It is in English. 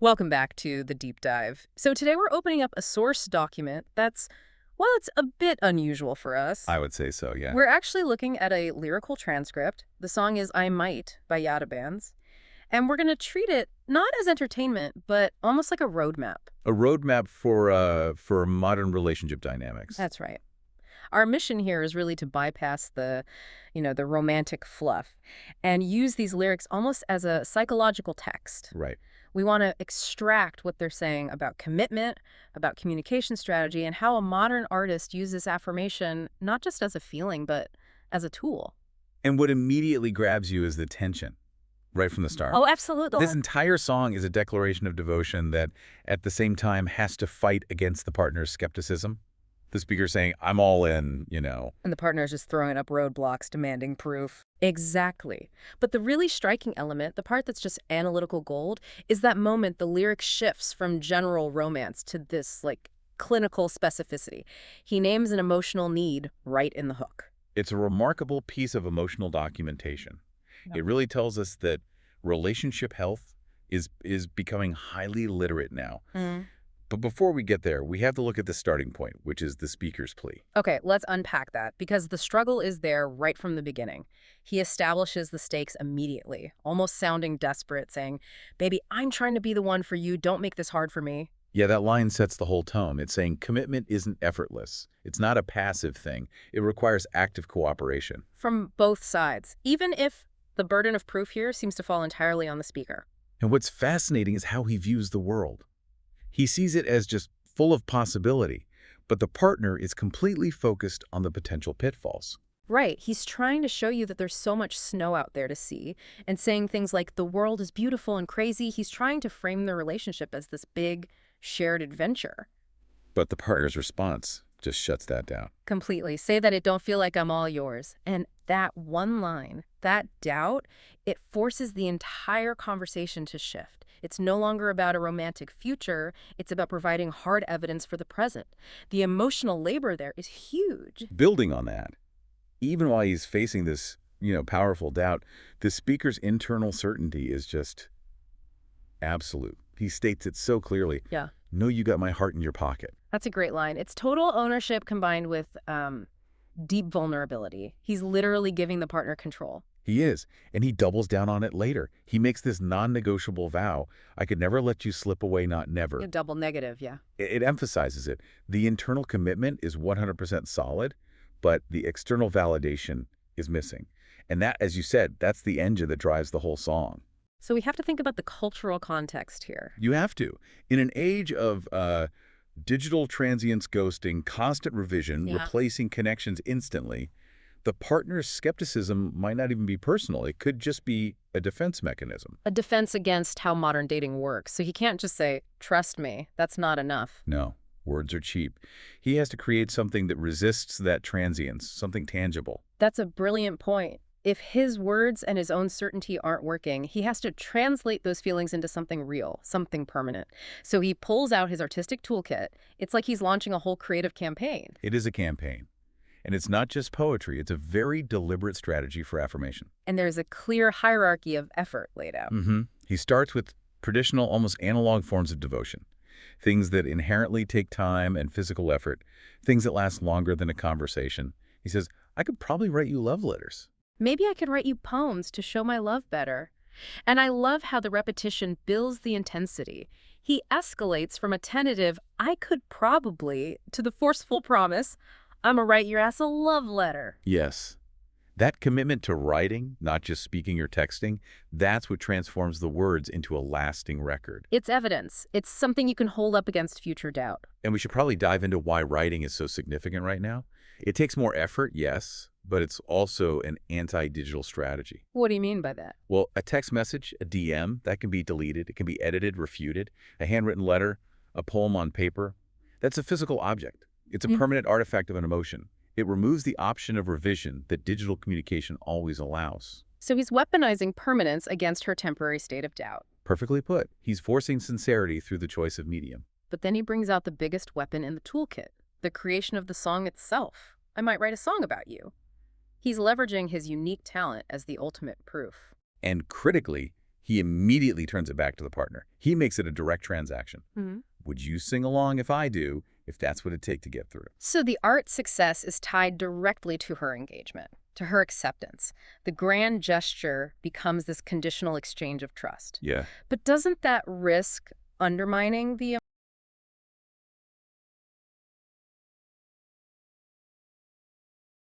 Welcome back to the deep dive. So today we're opening up a source document that's, well, it's a bit unusual for us. I would say so, yeah. We're actually looking at a lyrical transcript. The song is I Might by Yatta Bandz. And we're going to treat it not as entertainment, but almost like a roadmap. A roadmap for modern relationship dynamics. That's right. Our mission here is really to bypass the romantic fluff and use these lyrics almost as a psychological text. Right. We want to extract what they're saying about commitment, about communication strategy, and how a modern artist uses affirmation not just as a feeling, but as a tool. And what immediately grabs you is the tension, right from the start. Oh, absolutely. This entire song is a declaration of devotion that, at the same time, has to fight against the partner's skepticism. The speaker saying, I'm all in, And the partner is just throwing up roadblocks, demanding proof. Exactly. But the really striking element, the part that's just analytical gold, is that moment the lyric shifts from general romance to this, clinical specificity. He names an emotional need right in the hook. It's a remarkable piece of emotional documentation. Yeah. It really tells us that relationship health is becoming highly literate now. But before we get there, we have to look at the starting point, which is the speaker's plea. Okay, let's unpack that, because the struggle is there right from the beginning. He establishes the stakes immediately, almost sounding desperate, saying, baby, I'm trying to be the one for you. Don't make this hard for me. Yeah, that line sets the whole tone. It's saying commitment isn't effortless. It's not a passive thing. It requires active cooperation. From both sides, even if the burden of proof here seems to fall entirely on the speaker. And what's fascinating is how he views the world. He sees it as just full of possibility, but the partner is completely focused on the potential pitfalls. Right. He's trying to show you that there's so much snow out there to see, and saying things like, the world is beautiful and crazy. He's trying to frame the relationship as this big, shared adventure. But the partner's response just shuts that down. Completely. Say that it don't feel like I'm all yours. And that one line, that doubt, it forces the entire conversation to shift. It's no longer about a romantic future. It's about providing hard evidence for the present. The emotional labor there is huge. Building on that, even while he's facing this, powerful doubt, the speaker's internal certainty is just absolute. He states it so clearly. Yeah. Know you got my heart in your pocket. That's a great line. It's total ownership combined with deep vulnerability. He's literally giving the partner control. He is, and he doubles down on it later. He makes this non-negotiable vow. I could never let you slip away, not never. A double negative, yeah. It emphasizes it. The internal commitment is 100% solid, but the external validation is missing. And that, as you said, that's the engine that drives the whole song. So we have to think about the cultural context here. You have to. In an age of digital transience ghosting, constant revision, replacing connections instantly, the partner's skepticism might not even be personal. It could just be a defense mechanism. A defense against how modern dating works. So he can't just say, trust me. That's not enough. No, words are cheap. He has to create something that resists that transience, something tangible. That's a brilliant point. If his words and his own certainty aren't working, he has to translate those feelings into something real, something permanent. So he pulls out his artistic toolkit. It's like he's launching a whole creative campaign. It is a campaign. And it's not just poetry. It's a very deliberate strategy for affirmation. And there's a clear hierarchy of effort laid out. He starts with traditional, almost analog forms of devotion. Things that inherently take time and physical effort. Things that last longer than a conversation. He says, I could probably write you love letters. Maybe I could write you poems to show my love better. And I love how the repetition builds the intensity. He escalates from a tentative, I could probably, to the forceful promise, I'm gonna write your ass a love letter. Yes. That commitment to writing, not just speaking or texting, that's what transforms the words into a lasting record. It's evidence. It's something you can hold up against future doubt. And we should probably dive into why writing is so significant right now. It takes more effort, yes, but it's also an anti-digital strategy. What do you mean by that? Well, a text message, a DM, that can be deleted. It can be edited, refuted. A handwritten letter, a poem on paper, that's a physical object. It's a permanent artifact of an emotion. It removes the option of revision that digital communication always allows. So he's weaponizing permanence against her temporary state of doubt. Perfectly put. He's forcing sincerity through the choice of medium. But then he brings out the biggest weapon in the toolkit, the creation of the song itself. I might write a song about you. He's leveraging his unique talent as the ultimate proof. And critically, He immediately turns it back to the partner. He makes it a direct transaction. Hmm. Would you sing along if I do, if that's what it'd take to get through? So the art success is tied directly to her engagement, to her acceptance. The grand gesture becomes this conditional exchange of trust. Yeah. But doesn't that risk undermining the